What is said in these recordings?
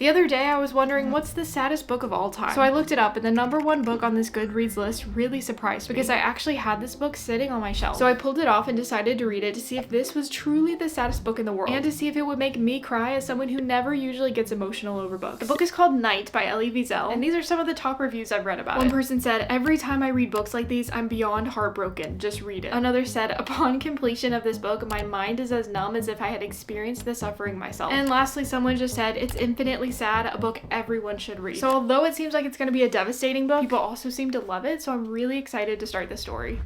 The other day I was wondering what's the saddest book of all time. So I looked it up and the #1 book on this Goodreads list really surprised me because I actually had this book sitting on my shelf. So I pulled it off and decided to read it to see if this was truly the saddest book in the world and to see if it would make me cry as someone who never usually gets emotional over books. The book is called Night by Elle Wisel, and these are some of the top reviews I've read about it. One person said, "Every time I read books like these, I'm beyond heartbroken. Just read it." Another said, "Upon completion of this book, my mind is as numb as if I had experienced the suffering myself." And lastly, someone just said, "It's infinitely sad, a book everyone should read." So although it seems like it's going to be a devastating book, people also seem to love it, so I'm really excited to start the story.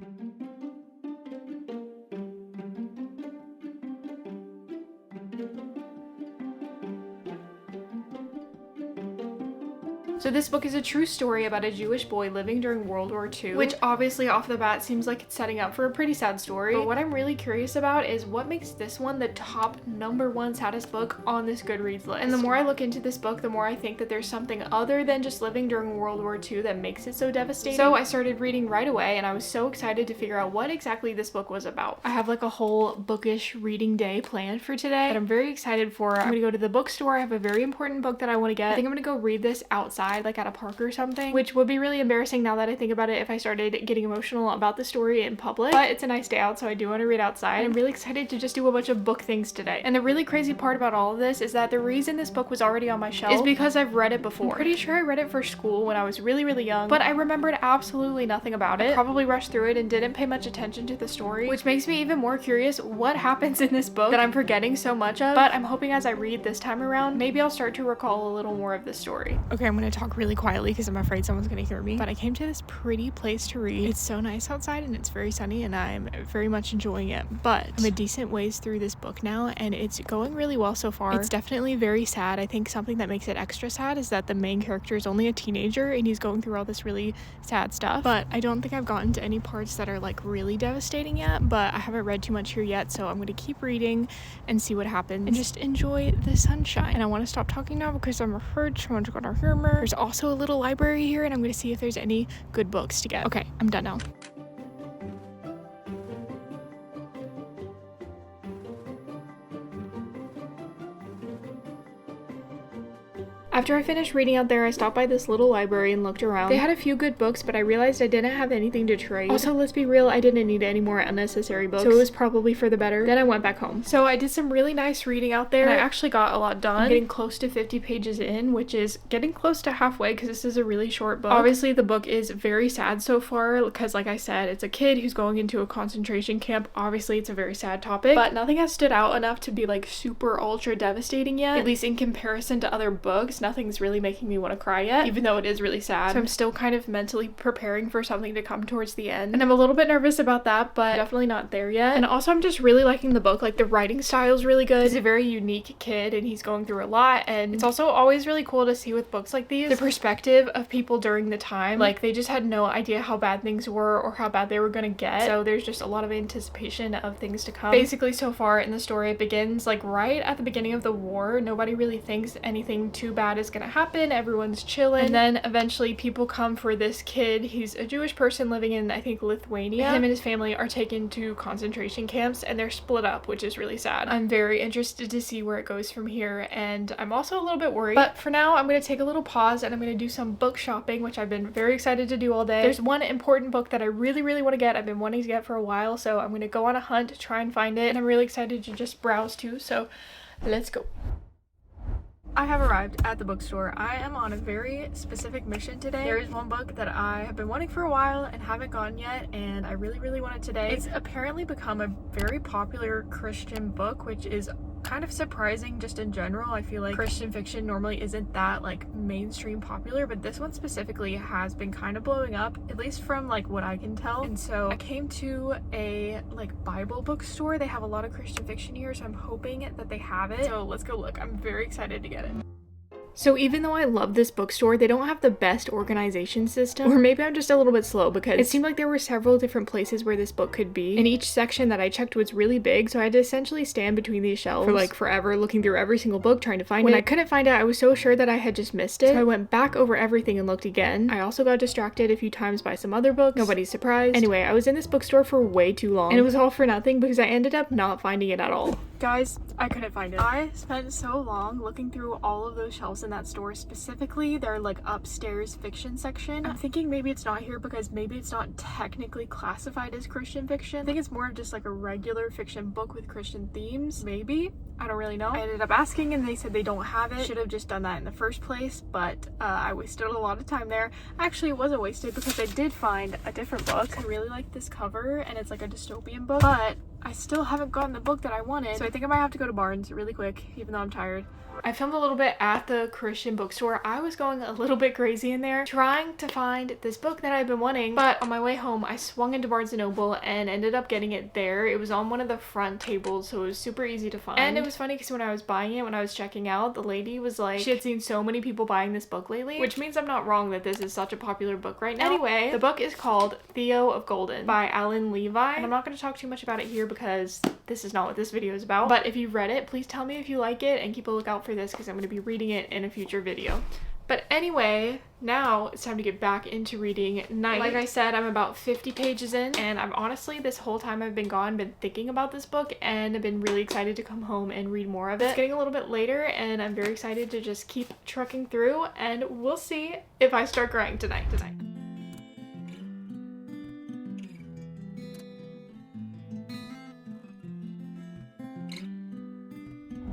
So this book is a true story about a Jewish boy living during World War II, which obviously off the bat seems like it's setting up for a pretty sad story. But what I'm really curious about is what makes this one the top #1 saddest book on this Goodreads list. And the more I look into this book, the more I think that there's something other than just living during World War II that makes it so devastating. So I started reading right away and I was so excited to figure out what exactly this book was about. I have like a whole bookish reading day planned for today that I'm very excited for. I'm gonna go to the bookstore. I have a very important book that I want to get. I think I'm gonna go read this outside, like at a park or something, which would be really embarrassing now that I think about it if I started getting emotional about the story in public. But it's a nice day out, so I do want to read outside. And I'm really excited to just do a bunch of book things today. And the really crazy part about all of this is that the reason this book was already on my shelf is because I've read it before. I'm pretty sure I read it for school when I was really young, but I remembered absolutely nothing about it. I probably rushed through it and didn't pay much attention to the story, which makes me even more curious what happens in this book that I'm forgetting so much of. But I'm hoping as I read this time around, maybe I'll start to recall a little more of the story. Okay, I'm gonna talk really quietly because I'm afraid someone's gonna hear me, but I came to this pretty place to read. It's so nice outside and it's very sunny and I'm very much enjoying it, but I'm a decent ways through this book now and it's going really well so far. It's definitely very sad. I think something that makes it extra sad is that the main character is only a teenager and he's going through all this really sad stuff, but I don't think I've gotten to any parts that are like really devastating yet, but I haven't read too much here yet, so I'm gonna keep reading and see what happens and just enjoy the sunshine. And I want to stop talking now because I'm afraid someone's gonna hear me. There's also a little library here and I'm gonna see if there's any good books to get. Okay, I'm done now. After I finished reading out there, I stopped by this little library and looked around. They had a few good books, but I realized I didn't have anything to trade. Also, let's be real, I didn't need any more unnecessary books, so it was probably for the better. Then I went back home. So I did some really nice reading out there, and I actually got a lot done. I'm getting close to 50 pages in, which is getting close to halfway because this is a really short book. Obviously, the book is very sad so far because, like I said, it's a kid who's going into a concentration camp. Obviously, it's a very sad topic, but nothing has stood out enough to be like super ultra devastating yet, at least in comparison to other books. Nothing's really making me want to cry yet, even though it is really sad. So I'm still kind of mentally preparing for something to come towards the end, and I'm a little bit nervous about that, but definitely not there yet. And also I'm just really liking the book. Like the writing style is really good. He's a very unique kid and he's going through a lot, and it's also always really cool to see with books like these the perspective of people during the time. Like they just had no idea how bad things were or how bad they were gonna get, so there's just a lot of anticipation of things to come. Basically, so far in the story, it begins like right at the beginning of the war. Nobody really thinks anything too bad is gonna happen. Everyone's chilling, and then eventually people come for this kid. He's a Jewish person living in, I think, Lithuania. Him and his family are taken to concentration camps and they're split up, which is really sad. I'm very interested to see where it goes from here, and I'm also a little bit worried, but for now I'm going to take a little pause and I'm going to do some book shopping, which I've been very excited to do all day. There's one important book that I really want to get. I've been wanting to get for a while, so I'm going to go on a hunt to try and find it, and I'm really excited to just browse too, so let's go. I have arrived at the bookstore. I am on a very specific mission today. There is one book that I have been wanting for a while and haven't gotten yet, and I really want it today. It's apparently become a very popular Christian book, which is kind of surprising just in general. I feel like Christian fiction normally isn't that like mainstream popular, but this one specifically has been kind of blowing up, at least from like what I can tell. And so I came to a like Bible bookstore. They have a lot of Christian fiction here, so I'm hoping that they have it. So let's go look. I'm very excited to get it. So even though I love this bookstore, they don't have the best organization system, or maybe I'm just a little bit slow because it seemed like there were several different places where this book could be, and each section that I checked was really big, so I had to essentially stand between these shelves for like forever looking through every single book trying to find it. When I couldn't find it, I was so sure that I had just missed it, so I went back over everything and looked again. I also got distracted a few times by some other books. Nobody's surprised. Anyway, I was in this bookstore for way too long, and it was all for nothing because I ended up not finding it at all. Guys, I couldn't find it. I spent so long looking through all of those shelves in that store, specifically their like upstairs fiction section. I'm thinking maybe it's not here because maybe it's not technically classified as Christian fiction. I think it's more of just like a regular fiction book with Christian themes, maybe. I don't really know. I ended up asking and they said they don't have it. Should have just done that in the first place, but I wasted a lot of time there. Actually, it wasn't wasted because I did find a different book. I really like this cover and it's like a dystopian book, but I still haven't gotten the book that I wanted. So I think I might have to go to Barnes really quick, even though I'm tired. I filmed a little bit at the Christian bookstore. I was going a little bit crazy in there trying to find this book that I've been wanting, but on my way home I swung into Barnes & Noble and ended up getting it there. It was on one of the front tables, so it was super easy to find. And it was funny because when I was buying it, when I was checking out, the lady was like, she had seen so many people buying this book lately, which means I'm not wrong that this is such a popular book right now. Anyway, the book is called Theo of Golden by Alan Levi, and I'm not going to talk too much about it here because this is not what this video is about. But if you've read it, please tell me if you like it and keep a lookout for this because I'm going to be reading it in a future video. But anyway, now it's time to get back into reading Night. Like I said, I'm about 50 pages in, and I'm honestly, this whole time I've been gone, been thinking about this book, and I've been really excited to come home and read more of it. It's getting a little bit later, and I'm very excited to just keep trucking through, and we'll see if I start crying tonight.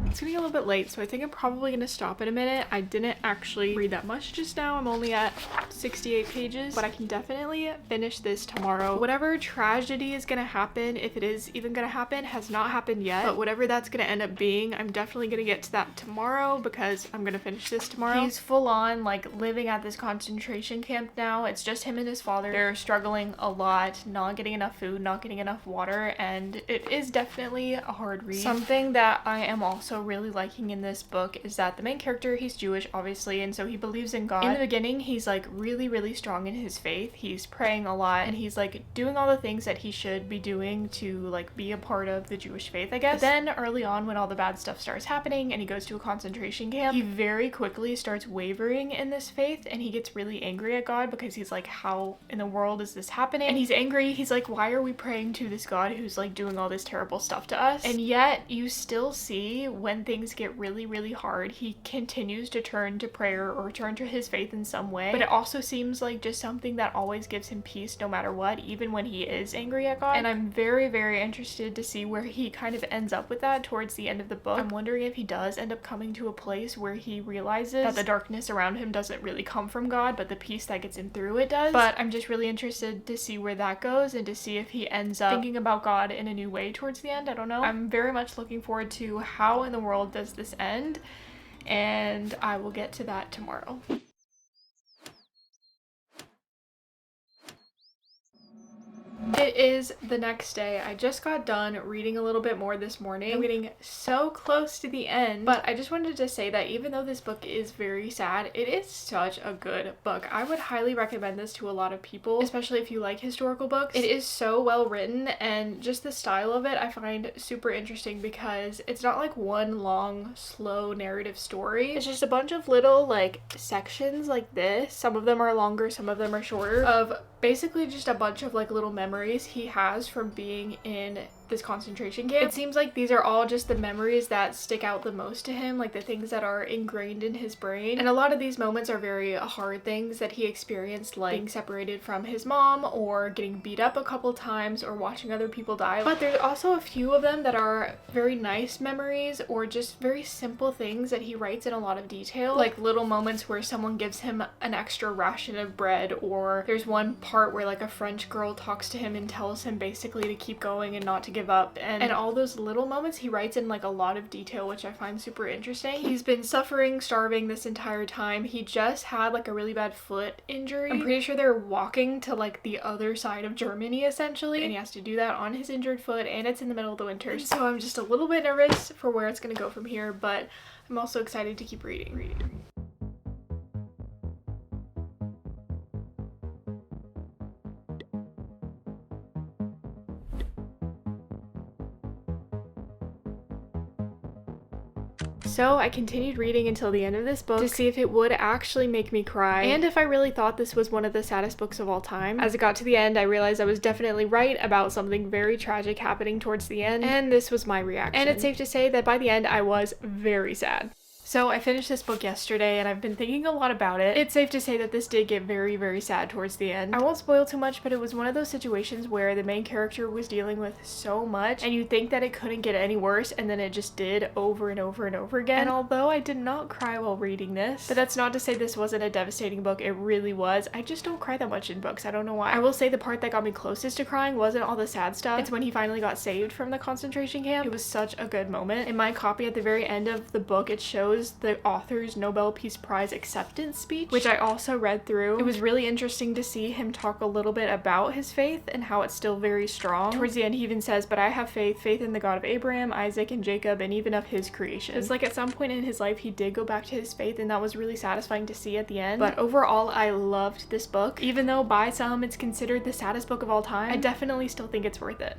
It's getting a little bit late, so I think I'm probably gonna stop in a minute. I didn't actually read that much just now. I'm only at 68 pages, but I can definitely finish this tomorrow. Whatever tragedy is gonna happen, if it is even gonna happen, has not happened yet, but whatever that's gonna end up being, I'm definitely gonna get to that tomorrow because I'm gonna finish this tomorrow. He's full on like living at this concentration camp now. It's just him and his father. They're struggling a lot, not getting enough food, not getting enough water, and it is definitely a hard read. Something that I am also really liking in this book is that the main character, he's Jewish obviously, and so he believes in God. In the beginning, he's like really strong in his faith. He's praying a lot and he's like doing all the things that he should be doing to like be a part of the Jewish faith, I guess. But then early on, when all the bad stuff starts happening and he goes to a concentration camp, he very quickly starts wavering in this faith and he gets really angry at God because he's like, how in the world is this happening? And he's angry. He's like, why are we praying to this God who's like doing all this terrible stuff to us? And yet you still see when things get really hard, he continues to turn to prayer or turn to his faith in some way. But it also seems like just something that always gives him peace no matter what, even when he is angry at God. And I'm very interested to see where he kind of ends up with that towards the end of the book. I'm wondering if he does end up coming to a place where he realizes that the darkness around him doesn't really come from God, but the peace that gets him through it does. But I'm just really interested to see where that goes and to see if he ends up thinking about God in a new way towards the end. I don't know. I'm very much looking forward to how in the world does this end, and I will get to that tomorrow. It is the next day. I just got done reading a little bit more this morning. I'm getting so close to the end, but I just wanted to say that even though this book is very sad, it is such a good book. I would highly recommend this to a lot of people, especially if you like historical books. It is so well written, and just the style of it I find super interesting because it's not like one long, slow narrative story. It's just a bunch of little like sections like this. Some of them are longer, some of them are shorter, of basically just a bunch of like little memories he has from being in this concentration camp. It seems like these are all just the memories that stick out the most to him, like the things that are ingrained in his brain. And a lot of these moments are very hard things that he experienced, like being separated from his mom or getting beat up a couple times or watching other people die. But there's also a few of them that are very nice memories or just very simple things that he writes in a lot of detail, like little moments where someone gives him an extra ration of bread, or there's one part where like a French girl talks to him and tells him basically to keep going and not to give up, and all those little moments he writes in like a lot of detail, which I find super interesting. He's been suffering, starving this entire time. He just had like a really bad foot injury. I'm pretty sure they're walking to like the other side of Germany essentially, and he has to do that on his injured foot, and it's in the middle of the winter. So I'm just a little bit nervous for where it's gonna go from here, but I'm also excited to keep reading. So I continued reading until the end of this book to see if it would actually make me cry and if I really thought this was one of the saddest books of all time. As it got to the end, I realized I was definitely right about something very tragic happening towards the end, and this was my reaction. And it's safe to say that by the end I was very sad. So I finished this book yesterday and I've been thinking a lot about it. It's safe to say that this did get very, very sad towards the end. I won't spoil too much, but it was one of those situations where the main character was dealing with so much and you think that it couldn't get any worse, and then it just did over and over and over again. And although I did not cry while reading this, but that's not to say this wasn't a devastating book, it really was. I just don't cry that much in books. I don't know why. I will say the part that got me closest to crying wasn't all the sad stuff. It's when he finally got saved from the concentration camp. It was such a good moment. In my copy at the very end of the book, it shows the author's Nobel Peace Prize acceptance speech, which I also read through. It was really interesting to see him talk a little bit about his faith and how it's still very strong. Towards the end, he even says, "But I have faith in the God of Abraham, Isaac, and Jacob, and even of his creation." It's like at some point in his life, he did go back to his faith, and that was really satisfying to see at the end. But overall, I loved this book. Even though by some it's considered the saddest book of all time, I definitely still think it's worth it.